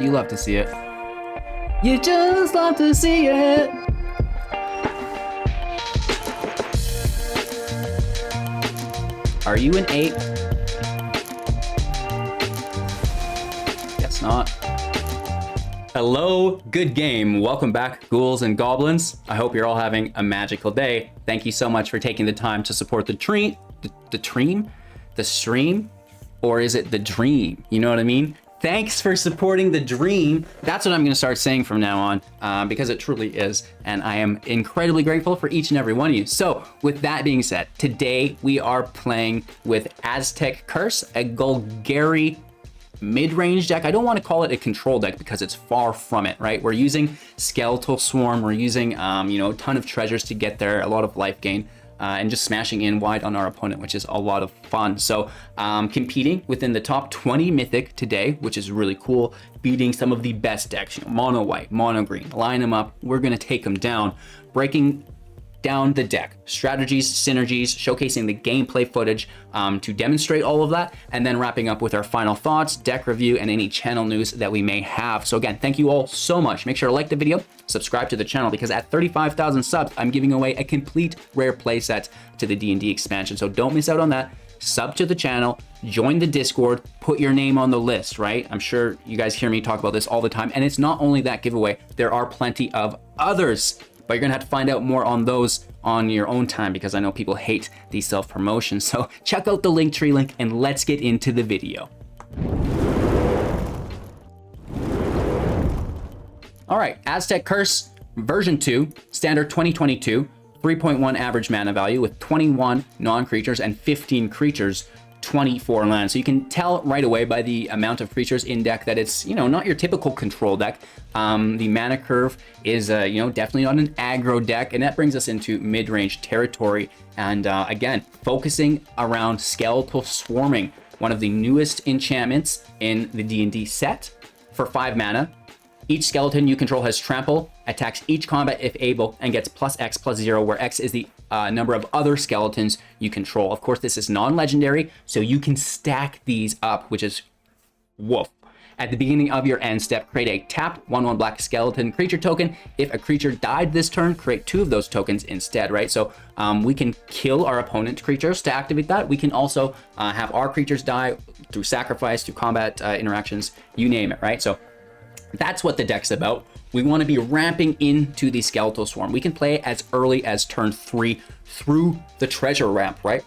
You love to see it. You just love to see it. Are you an 8? Guess not. Hello, good game. Welcome back, ghouls and goblins. I hope you're all having a magical day. Thank you so much for taking the time to support the stream, or is it the dream? You know what I mean? Thanks for supporting the dream. That's what I'm gonna start saying from now on, because it truly is. And I am incredibly grateful for each and every one of you. So with that being said, today we are playing with Aztec Curse, a Golgari mid-range deck. I don't want to call it a control deck because it's far from it, right? We're using Skeletal Swarm. We're using, a ton of treasures to get there, a lot of life gain. And just smashing in wide on our opponent, which is a lot of fun. So competing within the top 20 Mythic today, which is really cool, beating some of the best decks, mono white, mono green, line them up. We're gonna take them down, breaking down the deck, strategies, synergies, showcasing the gameplay footage to demonstrate all of that, and then wrapping up with our final thoughts, deck review, and any channel news that we may have. So again, thank you all so much. Make sure to like the video, subscribe to the channel, because at 35,000 subs, I'm giving away a complete rare playset to the D&D expansion. So don't miss out on that. Sub to the channel, join the Discord, put your name on the list, right? I'm sure you guys hear me talk about this all the time. And it's not only that giveaway, there are plenty of others. But you're gonna have to find out more on those on your own time, because I know people hate these self-promotions. So check out the Linktree link and let's get into the video. All right, Aztec Curse version 2, standard 2022, 3.1 average mana value with 21 non-creatures and 15 creatures, 24 lands. So you can tell right away by the amount of creatures in deck that it's, not your typical control deck. The mana curve is, definitely not an aggro deck, and that brings us into mid-range territory. And again, focusing around Skeletal Swarming, one of the newest enchantments in the D&D set for 5 mana. Each skeleton you control has trample, attacks each combat if able, and gets +X/+0, where X is the number of other skeletons you control. Of course, this is non-legendary, so you can stack these up, which is woof. At the beginning of your end step, create a tapped 1/1 black skeleton creature token. If a creature died this turn, create 2 of those tokens instead, right? So we can kill our opponent's creatures to activate that. We can also have our creatures die through sacrifice, through combat interactions, you name it, right? So that's what the deck's about. We want to be ramping into the Skeletal Swarm. We can play as early as turn 3 through the treasure ramp, right?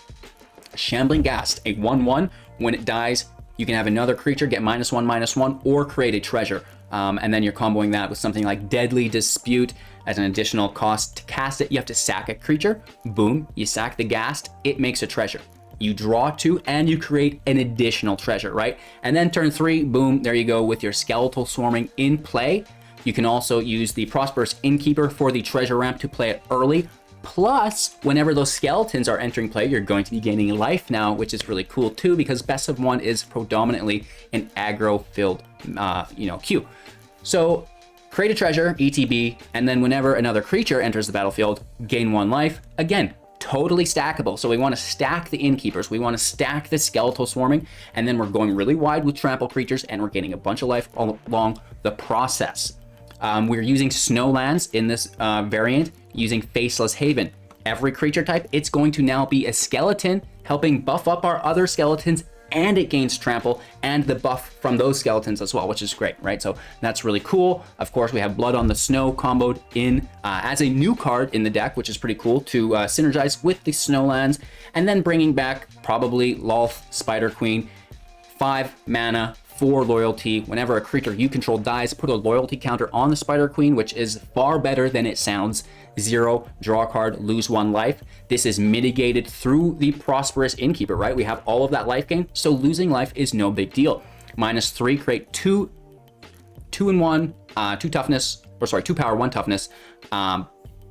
Shambling Ghast, a 1/1. When it dies, you can have another creature get -1/-1, or create a treasure. And then you're comboing that with something like Deadly Dispute as an additional cost. To cast it, you have to sack a creature. Boom, you sack the Ghast, it makes a treasure. You draw 2 and you create an additional treasure, right? And then turn 3, boom, there you go with your Skeletal Swarming in play. You can also use the Prosperous Innkeeper for the treasure ramp to play it early. Plus, whenever those skeletons are entering play, you're going to be gaining life now, which is really cool too, because Best of 1 is predominantly an aggro-filled, queue. So create a treasure, ETB, and then whenever another creature enters the battlefield, gain 1 life. Again, totally stackable. So we want to stack the Innkeepers, we want to stack the Skeletal Swarming, and then we're going really wide with trample creatures, and we're getting a bunch of life all along the process. We're using Snowlands in this variant, using Faceless Haven. Every creature type, it's going to now be a skeleton, helping buff up our other skeletons, and it gains trample and the buff from those skeletons as well, which is great, right? So that's really cool. Of course, we have Blood on the Snow comboed in as a new card in the deck, which is pretty cool to synergize with the Snowlands, and then bringing back probably Lolth, Spider Queen, 5 mana, 4 loyalty. Whenever a creature you control dies, put a loyalty counter on the Spider Queen, which is far better than it sounds. 0, draw a card, lose 1 life. This is mitigated through the Prosperous Innkeeper, right? We have all of that life gain, so losing life is no big deal. -3, create 2 power, 1 toughness,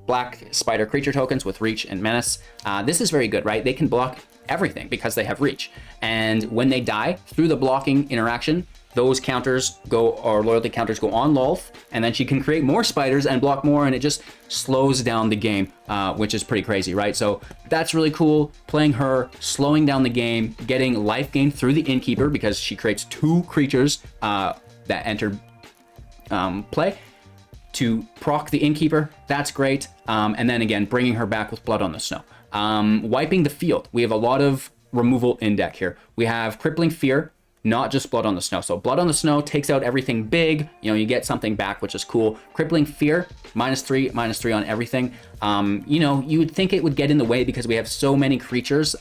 black spider creature tokens with reach and menace. This is very good, right? They can block everything because they have reach. And when they die through the blocking interaction, those counters go, or loyalty counters go on Lolth, and then she can create more spiders and block more, and it just slows down the game, which is pretty crazy, right? So that's really cool. Playing her, slowing down the game, getting life gain through the Innkeeper because she creates 2 creatures that enter play to proc the Innkeeper. That's great. And then again, bringing her back with Blood on the Snow. Wiping the field. We have a lot of removal in deck here. We have Crippling Fear, not just Blood on the Snow. So Blood on the Snow takes out everything big. You know, you get something back, which is cool. Crippling Fear, -3 on everything. You know, you would think it would get in the way because we have so many creatures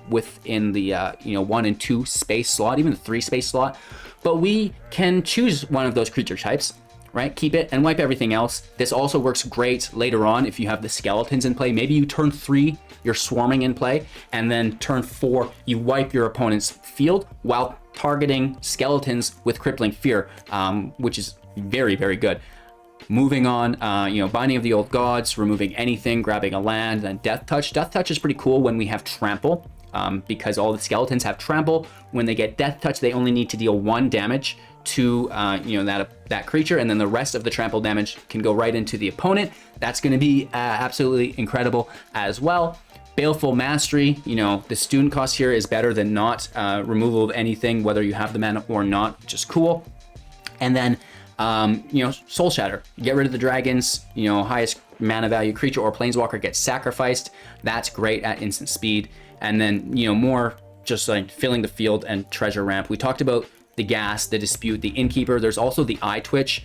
within the, 1 and 2 space slot, even the 3 space slot. But we can choose one of those creature types, right? Keep it and wipe everything else. This also works great later on if you have the skeletons in play. Maybe you turn 3, you're swarming in play, and then turn 4, you wipe your opponent's field while targeting skeletons with Crippling Fear, which is very, very good. Moving on, Binding of the Old Gods, removing anything, grabbing a land, then Death Touch. Death Touch is pretty cool when we have Trample, because all the skeletons have Trample. When they get Death Touch, they only need to deal 1 damage to that creature, and then the rest of the trample damage can go right into the opponent. That's going to be absolutely incredible as well. Baleful Mastery, the student cost here is better than not. Removal of anything, whether you have the mana or not, which is cool. And then Soul Shatter, get rid of the dragons. Highest mana value creature or planeswalker gets sacrificed. That's great at instant speed. And then more just like filling the field and treasure ramp. We talked about the Ghast, the Dispute, the Innkeeper. There's also the Eyetwitch,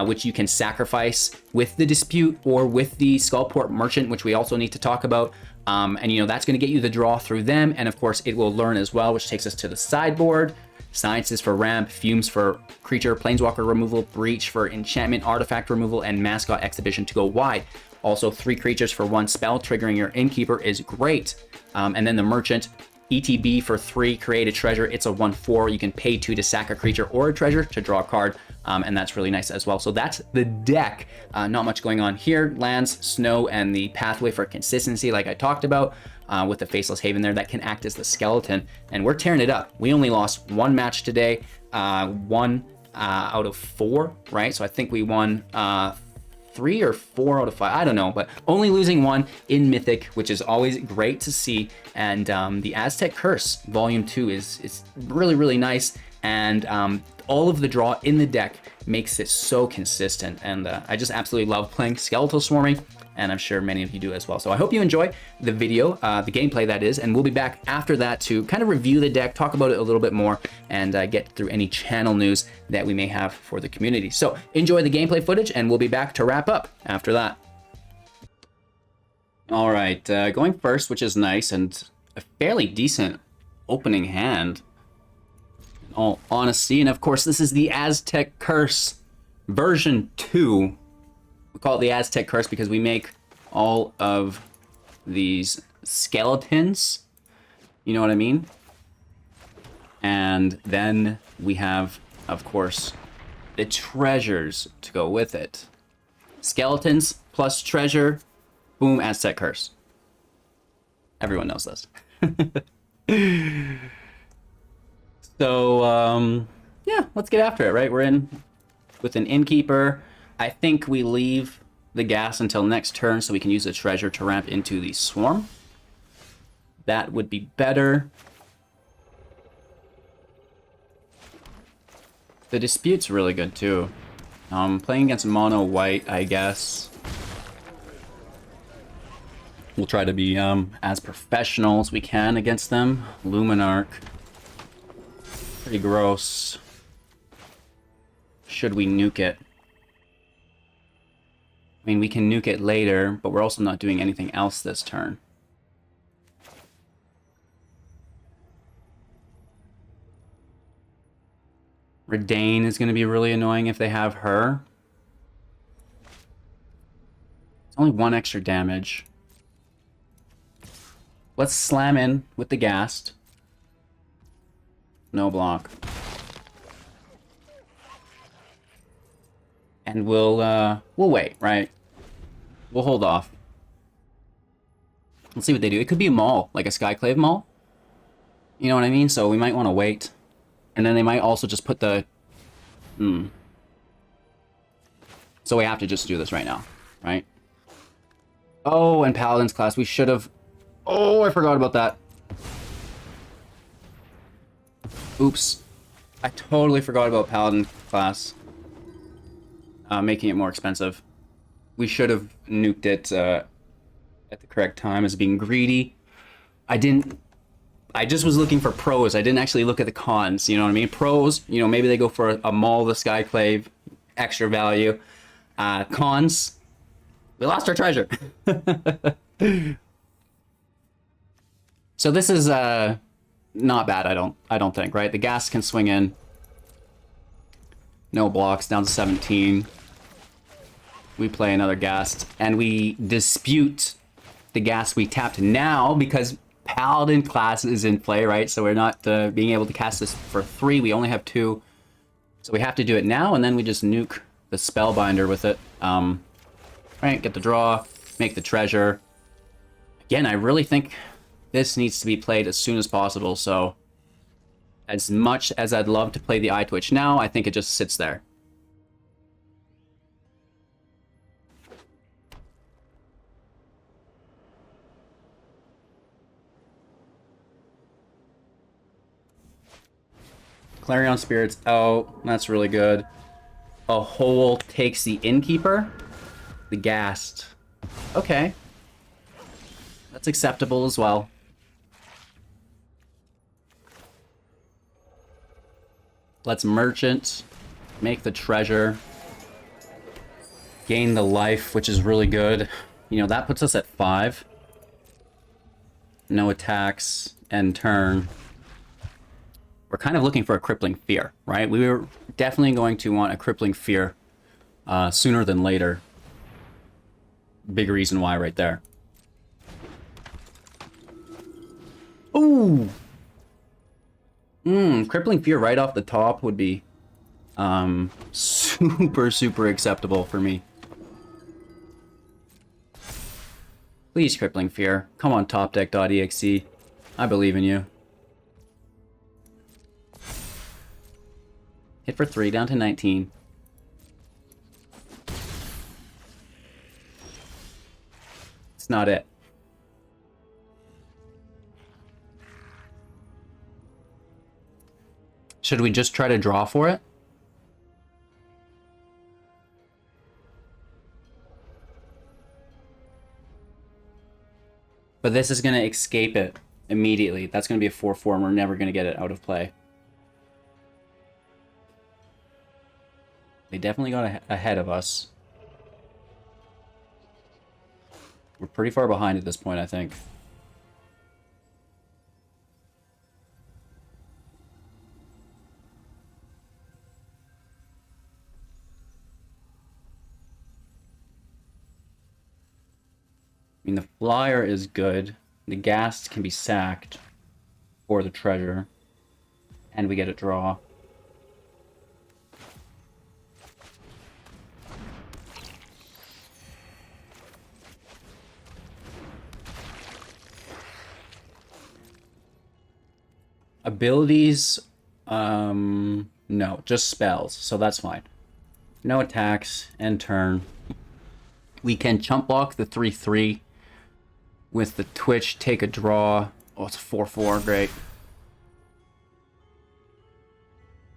which you can sacrifice with the Dispute or with the Skullport Merchant, which we also need to talk about. And that's going to get you the draw through them. And of course, it will learn as well, which takes us to the sideboard. Sciences for ramp, Fumes for creature, planeswalker removal, Breach for enchantment, artifact removal, and Mascot Exhibition to go wide. Also, 3 creatures for 1 spell, triggering your Innkeeper is great. And then the Merchant, ETB for 3, create a treasure. It's a 1/4. You can pay 2 to sack a creature or a treasure to draw a card. And that's really nice as well. So that's the deck. Not much going on here. Lands, Snow, and the Pathway for consistency, like I talked about, with the Faceless Haven there, that can act as the skeleton. And we're tearing it up. We only lost 1 match today, 1 out of 4, right? So I think we won 3 or 4 out of 5, I don't know, but only losing 1 in Mythic, which is always great to see. And the Aztec Curse Volume 2 is really, really nice. And all of the draw in the deck makes it so consistent. And I just absolutely love playing Skeletal Swarming, and I'm sure many of you do as well. So I hope you enjoy the video, the gameplay that is, and we'll be back after that to kind of review the deck, talk about it a little bit more, and get through any channel news that we may have for the community. So enjoy the gameplay footage, and we'll be back to wrap up after that. All right, going first, which is nice, and a fairly decent opening hand, in all honesty. And of course, this is the Aztec Curse version 2. We call it the Aztec Curse because we make all of these skeletons, you know what I mean? And then we have, of course, the treasures to go with it. Skeletons plus treasure, boom, Aztec Curse. Everyone knows this. So, yeah, let's get after it, right? We're in with an Innkeeper. I think we leave the gas until next turn so we can use the treasure to ramp into the Swarm. That would be better. The Dispute's really good too. Playing against mono white, I guess. We'll try to be as professional as we can against them. Luminarch. Pretty gross. Should we nuke it? I mean, we can nuke it later, but we're also not doing anything else this turn. Redain is going to be really annoying if they have her. It's only 1 extra damage. Let's slam in with the Ghast. No block. And we'll wait, right? We'll hold off. Let's see what they do. It could be a Maul, like a Skyclave Maul. You know what I mean? So we might want to wait. And then they might also just put the... So we have to just do this right now, right? Oh, and Paladin's class. We should have... Oh, I forgot about that. Oops. I totally forgot about Paladin class. making it more expensive. We should have nuked it at the correct time as being greedy. I just was looking for pros. I didn't actually look at the cons, you know what I mean? Pros, you know, maybe they go for a Maul the Skyclave, extra value. Cons, we lost our treasure. So this is not bad, I don't think, right? The Ghast can swing in. No blocks, down to 17. We play another Ghast, and we dispute the Ghast we tapped now because Paladin class is in play, right? So we're not being able to cast this for 3. We only have 2. So we have to do it now, and then we just nuke the Spellbinder with it. Right, get the draw, make the treasure. Again, I really think this needs to be played as soon as possible, so as much as I'd love to play the Eyetwitch now, I think it just sits there. Clarion Spirit's out. That's really good. A hole takes the Innkeeper. The Ghast. Okay. That's acceptable as well. Let's Merchant. Make the treasure. Gain the life, which is really good. You know, that puts us at 5. No attacks. End turn. We're kind of looking for a Crippling Fear, right? We were definitely going to want a Crippling Fear sooner than later. Big reason why right there. Ooh! Crippling Fear right off the top would be super acceptable for me. Please, Crippling Fear. Come on, topdeck.exe. I believe in you. Hit for 3, down to 19. It's not it. Should we just try to draw for it? But this is going to escape it immediately. That's going to be a 4/4, and we're never going to get it out of play. They definitely got ahead of us. We're pretty far behind at this point, I think. I mean, the flyer is good. The Ghast can be sacked for the treasure. And we get a draw. Abilities, no, just spells, so that's fine. No attacks, end turn. We can chump block the 3/3 with the Twitch, take a draw. Oh, it's a 4/4, great.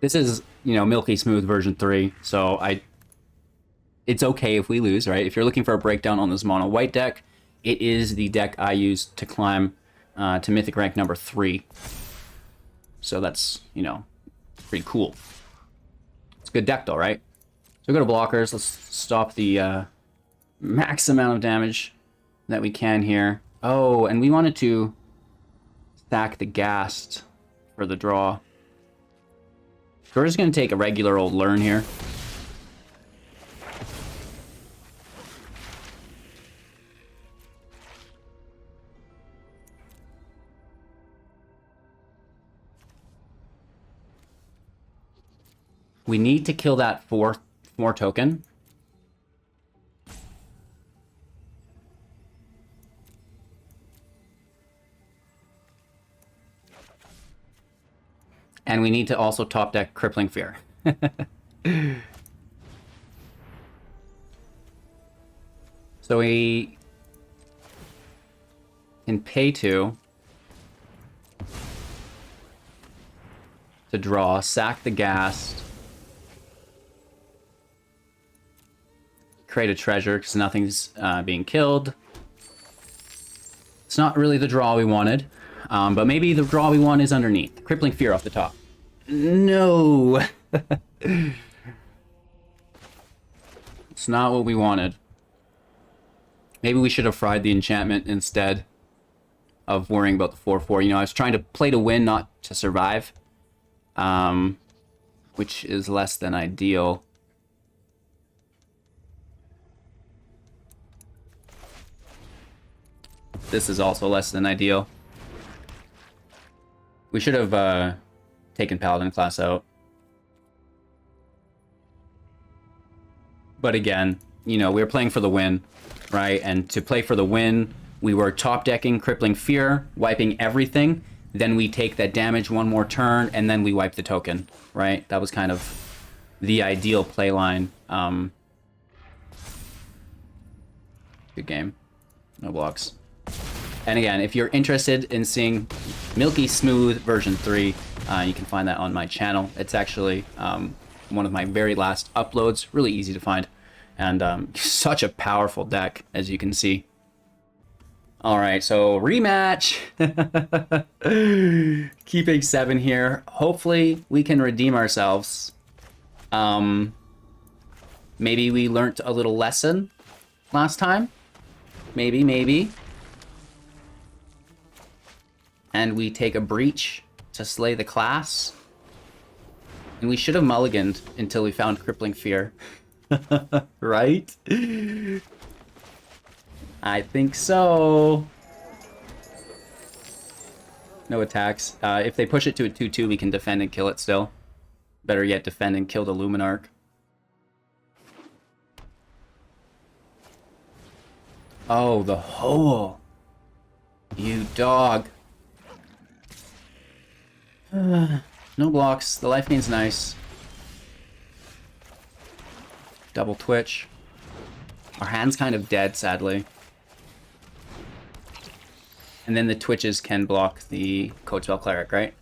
This is, you know, Milky Smooth version 3, so it's okay if we lose, right? If you're looking for a breakdown on this mono white deck, it is the deck I use to climb to Mythic rank number 3. So that's, you know, pretty cool. It's a good deck though, right? So we go to blockers. Let's stop the max amount of damage that we can here. Oh, and we wanted to stack the Ghast for the draw. So we're just going to take a regular old Learn here. We need to kill that 4th token. And we need to also top deck Crippling Fear. So we can pay to draw, sack the Ghast. create a treasure because nothing's being killed. It's not really the draw we wanted, but maybe the draw we want is underneath. Crippling Fear off the top. No! It's not what we wanted. Maybe we should have fried the enchantment instead of worrying about the 4/4. You know, I was trying to play to win, not to survive. Which is less than ideal. This is also less than ideal. We should have taken Paladin class out. But again, you know, we were playing for the win, right? And to play for the win, we were top decking Crippling Fear, wiping everything. Then we take that damage one more turn, and then we wipe the token, right? That was kind of the ideal play line. Good game. No blocks. And again, if you're interested in seeing Milky Smooth version 3, you can find that on my channel. It's actually one of my very last uploads. Really easy to find. And such a powerful deck, as you can see. All right, so rematch. Keeping 7 here. Hopefully we can redeem ourselves. Maybe we learnt a little lesson last time. Maybe. And we take a breach to slay the class. And we should have mulliganed until we found Crippling Fear. Right? I think so. No attacks. If they push it to a 2/2, we can defend and kill it still. Better yet, defend and kill the Luminarch. Oh, the hole. You dog. No blocks. The life gain's nice. Double Twitch. Our hand's kind of dead, sadly. And then the Twitches can block the Codespell Cleric, right?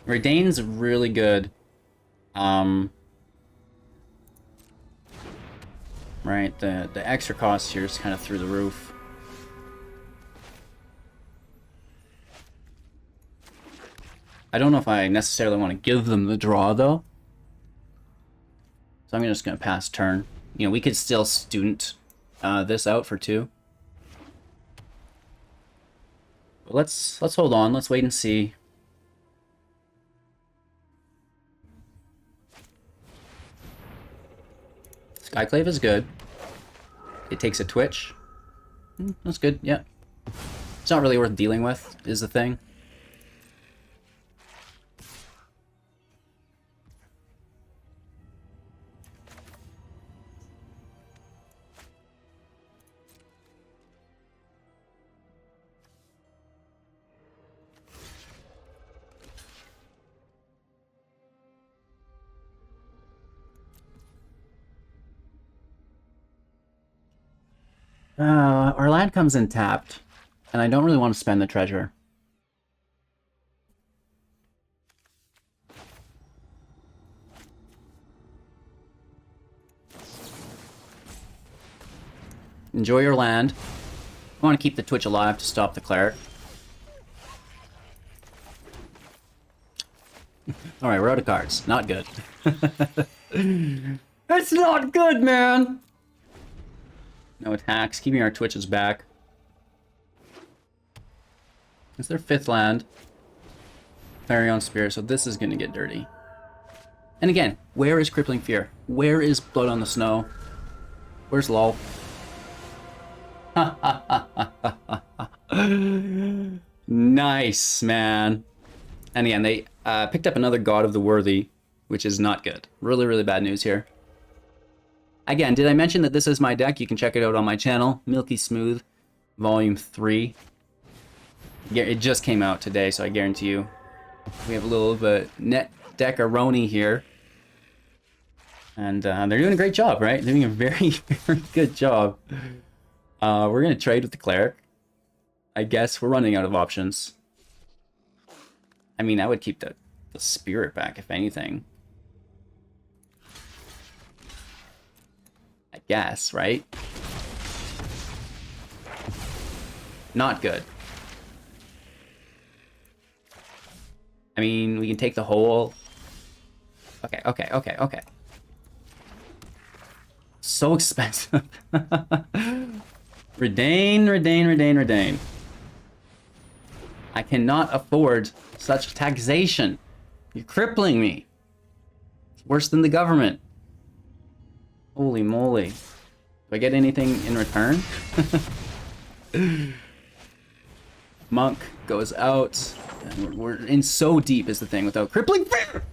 Redain's really good. Right, the extra cost here is kind of through the roof. I don't know if I necessarily want to give them the draw, though. So I'm just going to pass turn. You know, we could still student this out for 2. But let's hold on. Let's wait and see. Skyclave is good. It takes a Twitch. That's good, yeah. It's not really worth dealing with, is the thing. Our land comes in tapped, and I don't really want to spend the treasure. Enjoy your land. I want to keep the Twitch alive to stop the cleric. Alright, we're out of cards. Not good. It's not good, man! No attacks, keeping our Twitches back. It's their 5th land. Clarion Spirit, so this is going to get dirty. And again, where is Crippling Fear? Where is Blood on the Snow? Where's Lolth? Nice, man. And again, they picked up another God of the Worthy, which is not good. Really, really bad news here. Again, did I mention that this is my deck? You can check it out on my channel, Milky Smooth, Volume 3. It just came out today, so I guarantee you we have a little of a net deck-a-roni here. And they're doing a great job, right? They're doing a very, very good job. We're going to trade with the Cleric. I guess we're running out of options. I mean, I would keep the Spirit back, if anything. guess, right? Not good. I mean, we can take the whole... Okay, okay, okay, okay. So expensive. Redain, redain, redain, redain. I cannot afford such taxation. You're crippling me. It's worse than the government. Holy moly. Do I get anything in return? Monk goes out. And we're in so deep is the thing without Crippling Fear.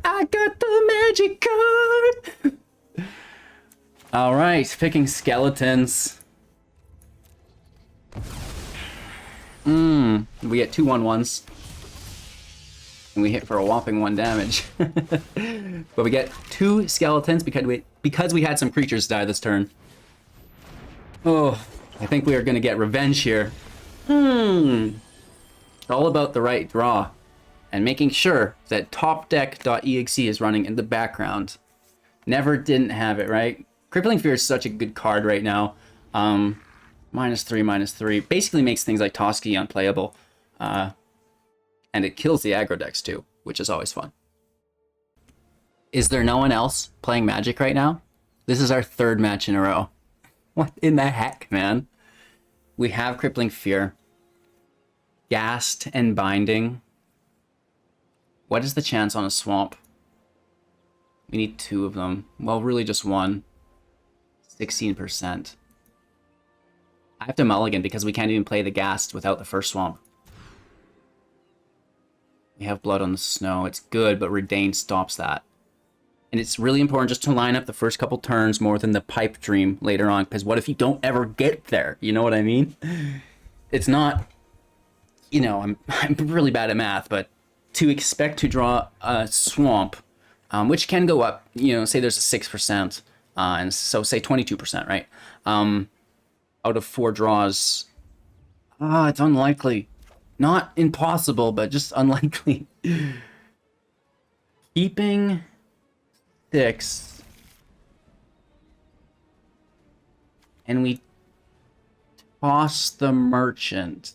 I got the magic card. All right, picking skeletons. We get 2/1/1s. And we hit for a whopping 1 damage. But we get 2 skeletons because we had some creatures die this turn. Oh, I think we are going to get revenge here. It's all about the right draw. And making sure that topdeck.exe is running in the background. Never didn't have it, right? Crippling Fear is such a good card right now. -3/-3. Basically makes things like Toski unplayable. And it kills the aggro decks too, which is always fun. Is there no one else playing Magic right now? This is our 3rd match in a row. What in the heck, man? We have Crippling Fear. Ghast and Binding. What is the chance on a swamp? We need 2 of them. Well, really just 1. 16%. I have to mulligan because we can't even play the Ghast without the first swamp. We have Blood on the Snow. It's good, but Redain stops that. And it's really important just to line up the first couple turns more than the Pipe Dream later on, because what if you don't ever get there? You know what I mean? It's not, you know, I'm really bad at math, but to expect to draw a swamp, which can go up, you know, say there's a 6%, and so say 22%, right? Out of 4 draws, it's unlikely. Not impossible, but just unlikely. Keeping 6. And we toss the Merchant.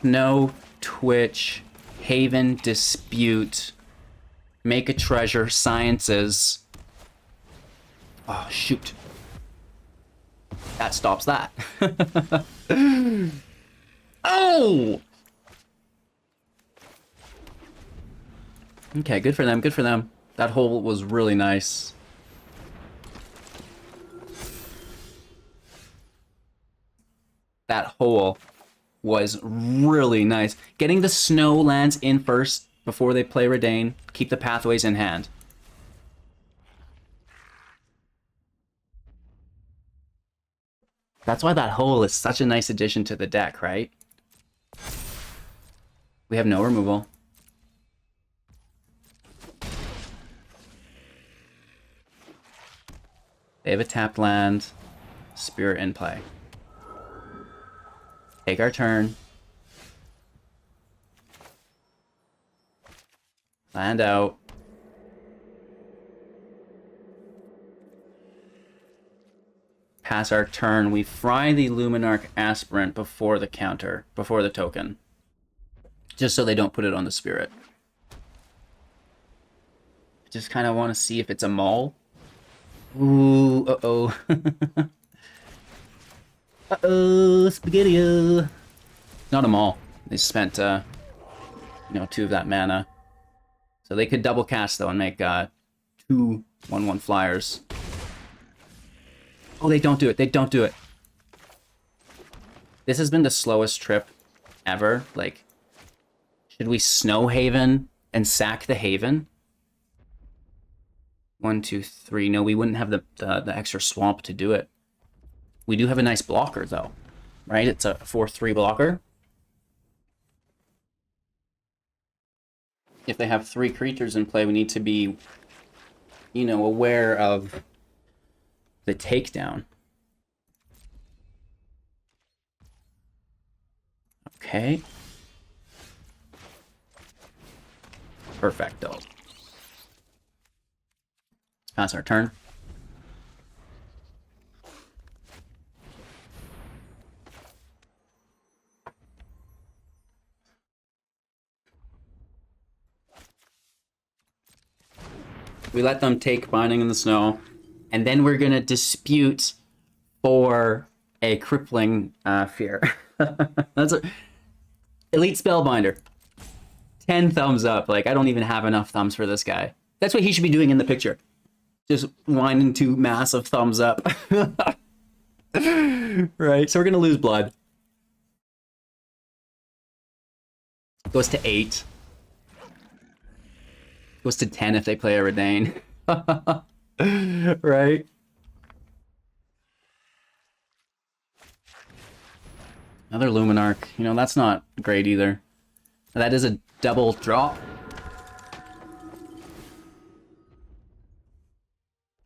No Twitch. Haven Dispute. Make a Treasure. Sciences. Oh, shoot. That stops that. Oh! Okay, good for them, good for them. That hole was really nice. That hole was really nice. Getting the snow lands in first before they play Redain. Keep the pathways in hand. That's why that hole is such a nice addition to the deck, right? We have no removal. They have a tapped land. Spirit in play. Take our turn. Land out. Pass our turn. We fry the Luminarch Aspirant before the counter, before the token. Just so they don't put it on the spirit. Just kind of want to see if it's a maul. Ooh, uh-oh. Uh-oh, spaghetti-o. Not a maul. They spent, you know, 2 of that mana. So they could double cast, though, and make 2 1/1 flyers. Oh, they don't do it. They don't do it. This has been the slowest trip ever. Like, should we Snow Haven and sack the Haven? 1, 2, 3. No, we wouldn't have the extra swamp to do it. We do have a nice blocker, though. Right? It's a 4/3 blocker. If they have 3 creatures in play, we need to be, you know, aware of the takedown. Okay. Perfecto. Pass our turn. We let them take Binding in the Snow, and then we're gonna dispute for a Crippling Fear. That's a Elite Spellbinder. 10 thumbs up. Like, I don't even have enough thumbs for this guy. That's what he should be doing in the picture. Just whining to massive thumbs up. Right, so we're gonna lose blood. Goes to 8. Goes to 10 if they play a Redain. Right? Another Luminarch. You know, that's not great either. That is a double drop.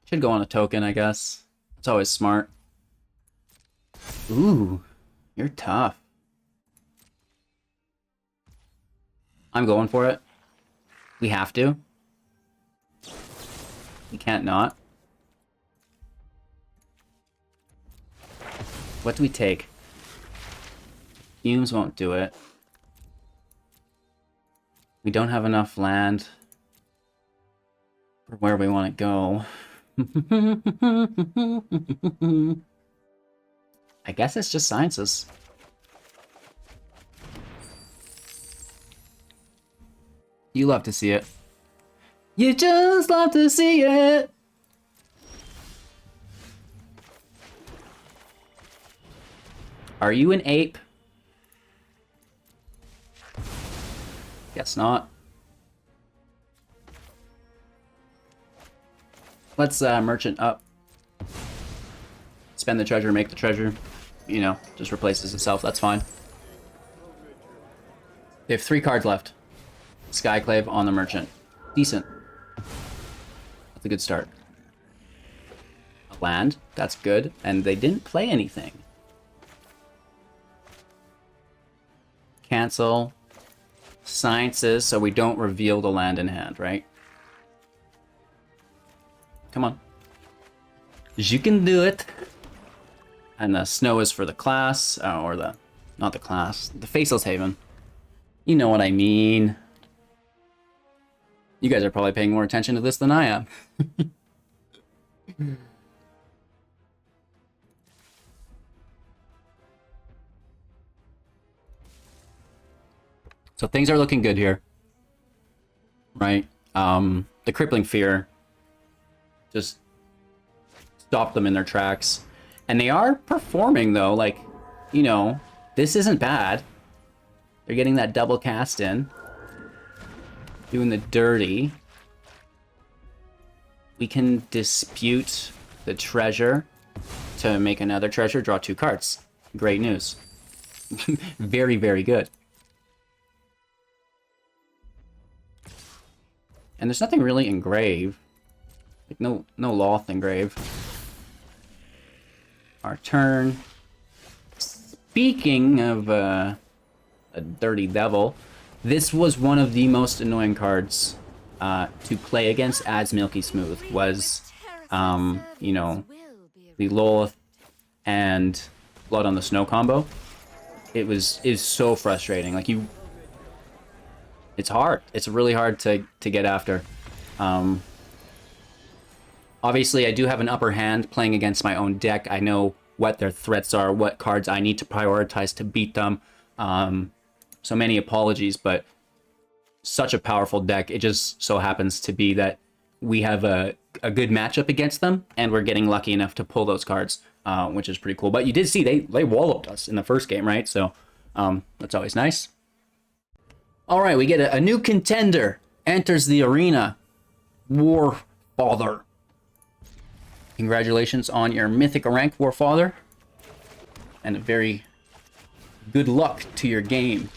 Should go on a token, I guess. It's always smart. Ooh, you're tough. I'm going for it. We have to. We can't not. What do we take? Fumes won't do it. We don't have enough land for where we want to go. I guess it's just Sciences. You love to see it. You just love to see it. Are you an ape? Guess not. Let's merchant up. Spend the treasure, make the treasure. You know, just replaces itself, that's fine. They have 3 cards left. Skyclave on the merchant. Decent. That's a good start. A land, that's good. And they didn't play anything. Cancel. Sciences, so we don't reveal the land in hand, right? Come on. You can do it. And the snow is for the class, or the, not the class, the Faceless Haven. You know what I mean. You guys are probably paying more attention to this than I am. So things are looking good here. Right? The Crippling Fear just stopped them in their tracks. And they are performing though, like, you know, this isn't bad. They're getting that double cast in. Doing the dirty. We can dispute the treasure to make another treasure, draw 2 cards. Great news. Very, very good. And there's nothing really engrave. Like no Lolth engrave. Our turn. Speaking of a dirty devil, this was one of the most annoying cards to play against as Milky Smooth. Was, you know, the Lolth and Blood on the Snow combo. Is so frustrating. Like it's hard. It's really hard to get after. Obviously, I do have an upper hand playing against my own deck. I know what their threats are, what cards I need to prioritize to beat them. So many apologies, but such a powerful deck. It just so happens to be that we have a good matchup against them, and we're getting lucky enough to pull those cards, which is pretty cool. But you did see they walloped us in the first game, right? So that's always nice. All right, we get a new contender enters the arena. Warfather. Congratulations on your Mythic rank, Warfather. And a very good luck to your game.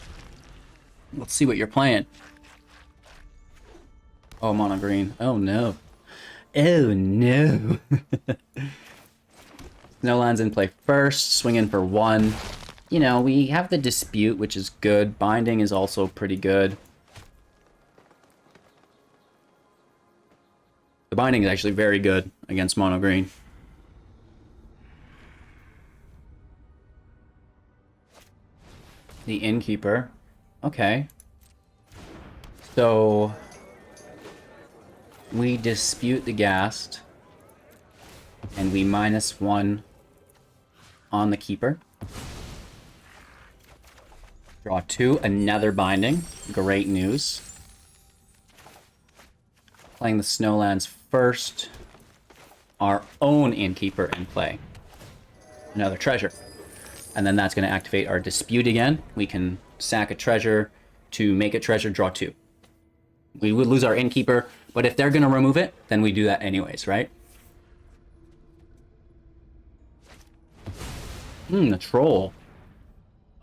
Let's see what you're playing. Oh, mono green. Oh, no. Oh, no. Snowland's in play first. Swing in for 1. You know, we have the dispute, which is good. Binding is also pretty good. The binding is actually very good against mono green. The Innkeeper. Okay. So we dispute the Ghast. And we -1 on the Keeper. Draw 2, another binding. Great news. Playing the Snowlands first. Our own Innkeeper in play. Another treasure. And then that's going to activate our dispute again. We can sack a treasure to make a treasure, draw 2. We would lose our Innkeeper, but if they're going to remove it, then we do that anyways, right? The troll.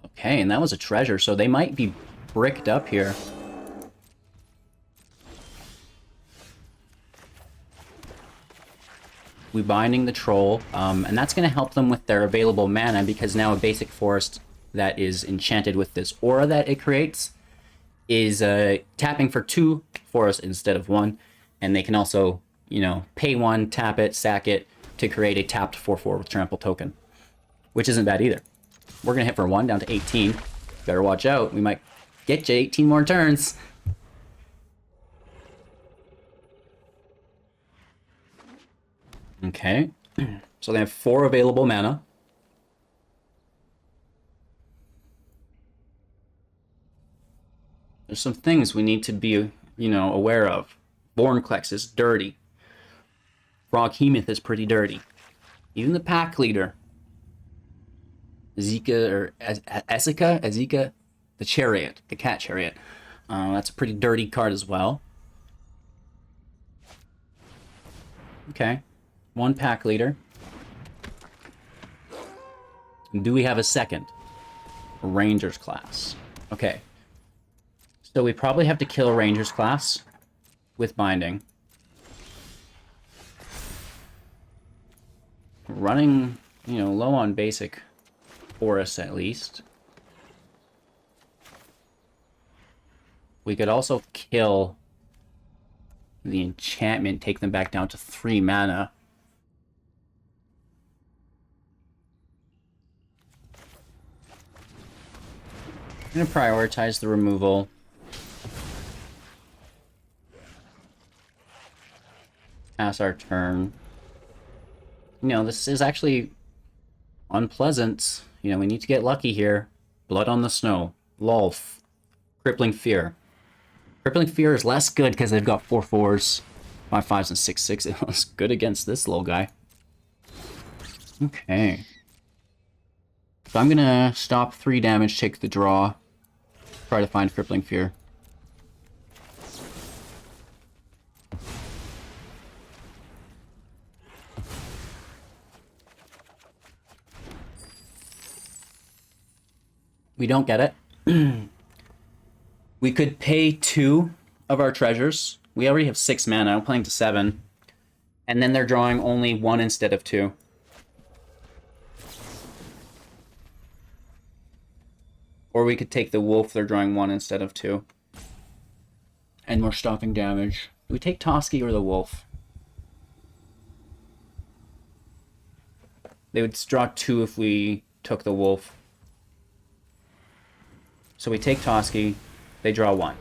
Okay, and that was a treasure, so they might be bricked up here. We binding the troll, and that's going to help them with their available mana, because now a basic forest that is enchanted with this aura that it creates is tapping for 2 forests instead of 1, and they can also, you know, pay 1, tap it, sack it to create a tapped 4/4 with trample token, which isn't bad either. We're going to hit for 1 down to 18. Better watch out. We might get you 18 more turns. Okay. So they have 4 available mana. There's some things we need to be, you know, aware of. Vorinclex is dirty. Froghemoth is pretty dirty. Even the pack leader. Zika or Ezika, the Chariot, the Cat Chariot. That's a pretty dirty card as well. Okay, 1 pack leader. Do we have a second? A Rangers class. Okay, so we probably have to kill a Rangers class with binding. Running, you know, low on basic forests at least. We could also kill the enchantment, take them back down to 3 mana. I'm going to prioritize the removal. Pass our turn. You know, this is actually unpleasant. You know, we need to get lucky here. Blood on the Snow. Lolth. Crippling Fear. Crippling Fear is less good because they've got 4/4s, 5/5s, and 6/6. It was good against this little guy. Okay. So I'm gonna stop 3 damage, take the draw. Try to find Crippling Fear. We don't get it. We could pay 2 of our treasures. We already have 6 mana. I'm playing to 7. And then they're drawing only 1 instead of 2. Or we could take the wolf. They're drawing 1 instead of 2. And we're stopping damage. Do we take Toski or the wolf? They would draw 2 if we took the wolf. So we take Toski, they draw 1.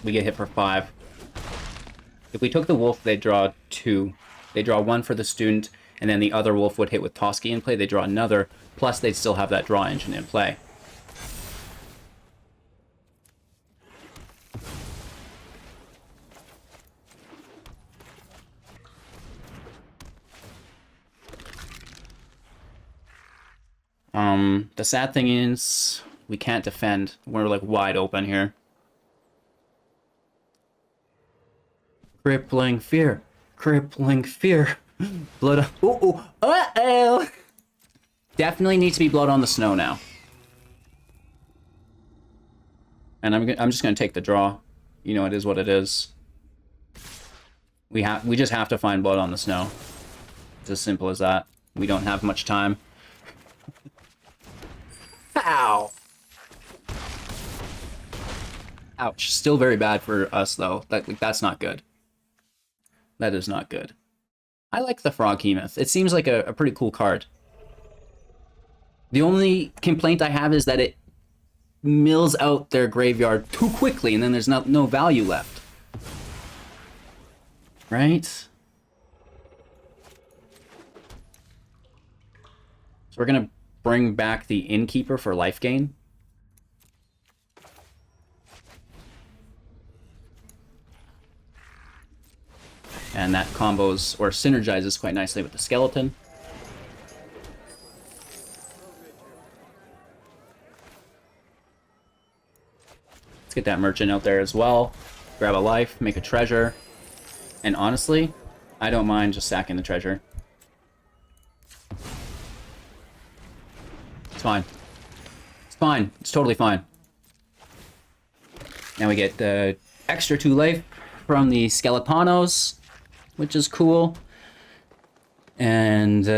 We get hit for 5. If we took the wolf, they draw 2. They draw 1 for the student, and then the other wolf would hit with Toski in play. They draw another, plus they'd still have that draw engine in play. The sad thing is, we can't defend. We're like wide open here. Crippling Fear. Crippling Fear. Blood. Ooh. Uh-oh. Definitely needs to be Blood on the Snow now. And I'm just gonna take the draw. You know, it is what it is. We just have to find Blood on the Snow. It's as simple as that. We don't have much time. Ow! Ouch. Still very bad for us, though. That's not good. That is not good. I like the Froghemoth. It seems like a pretty cool card. The only complaint I have is that it mills out their graveyard too quickly, and then there's no value left. Right? So we're going to bring back the Innkeeper for life gain. And that combos or synergizes quite nicely with the skeleton. Let's get that merchant out there as well. Grab a life, make a treasure. And honestly, I don't mind just sacking the treasure. It's fine. It's fine. It's totally fine. Now we get the extra 2 life from the Skeletonos, which is cool. And,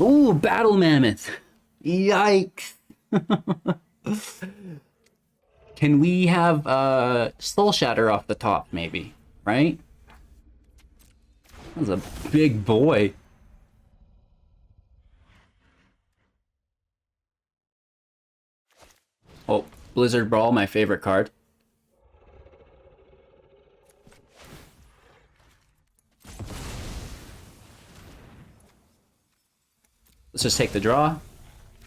ooh, Battle Mammoth. Yikes. Can we have Soul Shatter off the top, maybe? Right? That's a big boy. Oh, Blizzard Brawl, my favorite card. Let's just take the draw.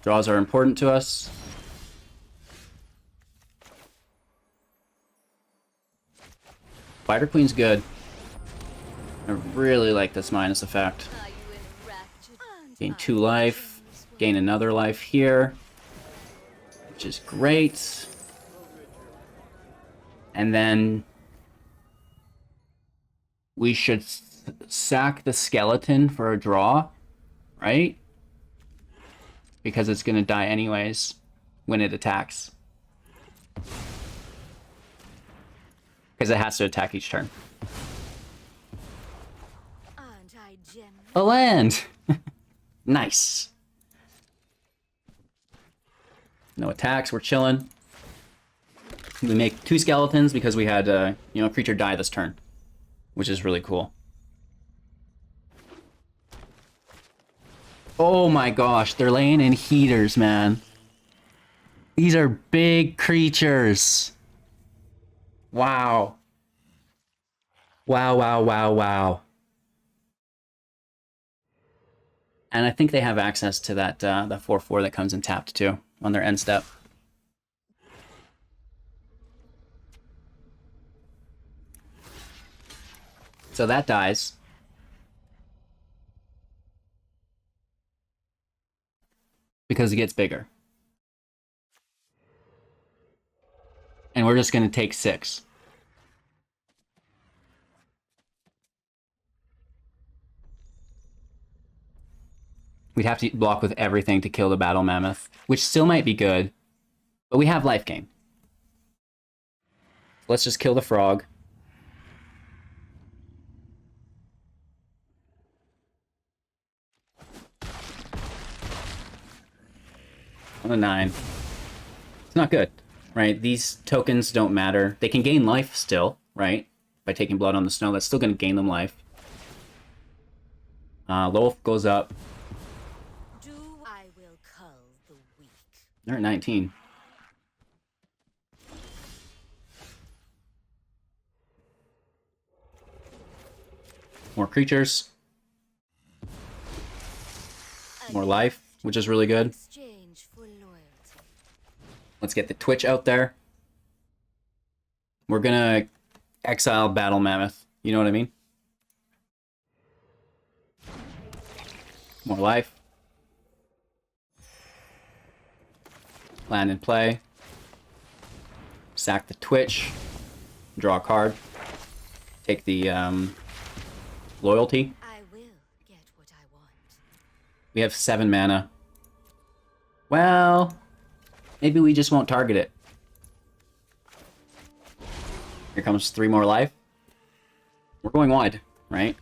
Draws are important to us. Spider Queen's good. I really like this minus effect. Gain 2 life. Gain another life here. Which is great. And then we should sack the skeleton for a draw, right? Because it's going to die anyways when it attacks. Because it has to attack each turn. A land! Nice. No attacks, we're chilling. We make 2 skeletons because we had, a creature die this turn. Which is really cool. Oh my gosh, they're laying in heaters, man. These are big creatures. Wow. Wow, wow, wow, wow. And I think they have access to that the 4/4 that comes in tapped too on their end step. So that dies. Because it gets bigger. And we're just going to take 6. We'd have to block with everything to kill the Battle Mammoth, which still might be good, but we have life gain. Let's just kill the frog. On a 9. It's not good, right? These tokens don't matter. They can gain life still, right? By taking blood on the snow, that's still going to gain them life. Lolth goes up. They're at 19. More creatures. More life, which is really good. Let's get the Twitch out there. We're gonna exile Battle Mammoth. You know what I mean? More life. Land and play. Sack the Twitch. Draw a card. Take the loyalty. I will get what I want. We have 7 mana. Well, maybe we just won't target it. Here comes 3 more life. We're going wide, right?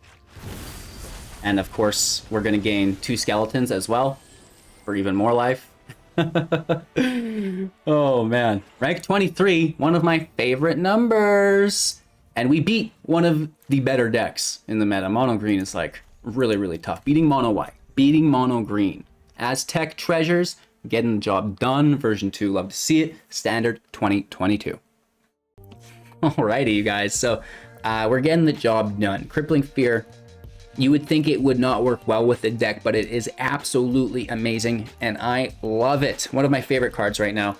And of course, we're going to gain 2 skeletons as well for even more life. Oh man, rank 23, one of my favorite numbers. And we beat one of the better decks in the meta. Mono green is like really, really tough. Beating mono white, beating mono green. Aztec treasures, getting the job done. Version 2, love to see it. Standard 2022. Alrighty, you guys. So we're getting the job done. Crippling Fear. You would think it would not work well with the deck, but it is absolutely amazing, and I love it. One of my favorite cards right now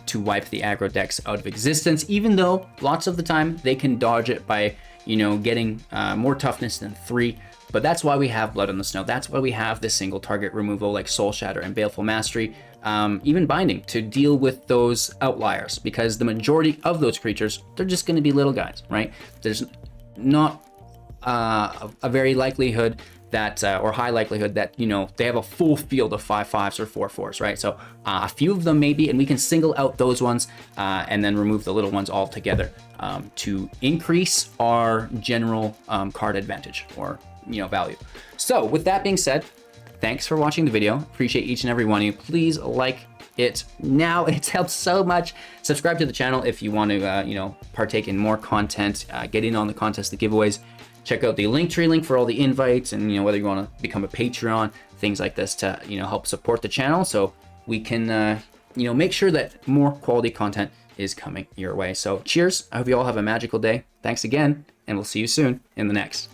to wipe the aggro decks out of existence, even though lots of the time they can dodge it by, you know, getting more toughness than 3. But that's why we have Blood on the Snow. That's why we have this single target removal like Soul Shatter and Baleful Mastery, even Binding, to deal with those outliers, because the majority of those creatures, they're just going to be little guys, right? There's not a very likelihood that or high likelihood that, you know, they have a full field of 5/5s or 4/4s, right? So a few of them maybe, and we can single out those ones and then remove the little ones altogether to increase our general card advantage, or, you know, value. So with that being said, thanks for watching the video. Appreciate each and every one of you. Please like it now, it's helped so much. Subscribe to the channel if you want to you know, partake in more content, get in on the contest, the giveaways. Check out the Linktree link for all the invites, and, you know, whether you want to become a Patreon, things like this to, you know, help support the channel so we can you know, make sure that more quality content is coming your way. So cheers. I hope you all have a magical day. Thanks again, and we'll see you soon in the next.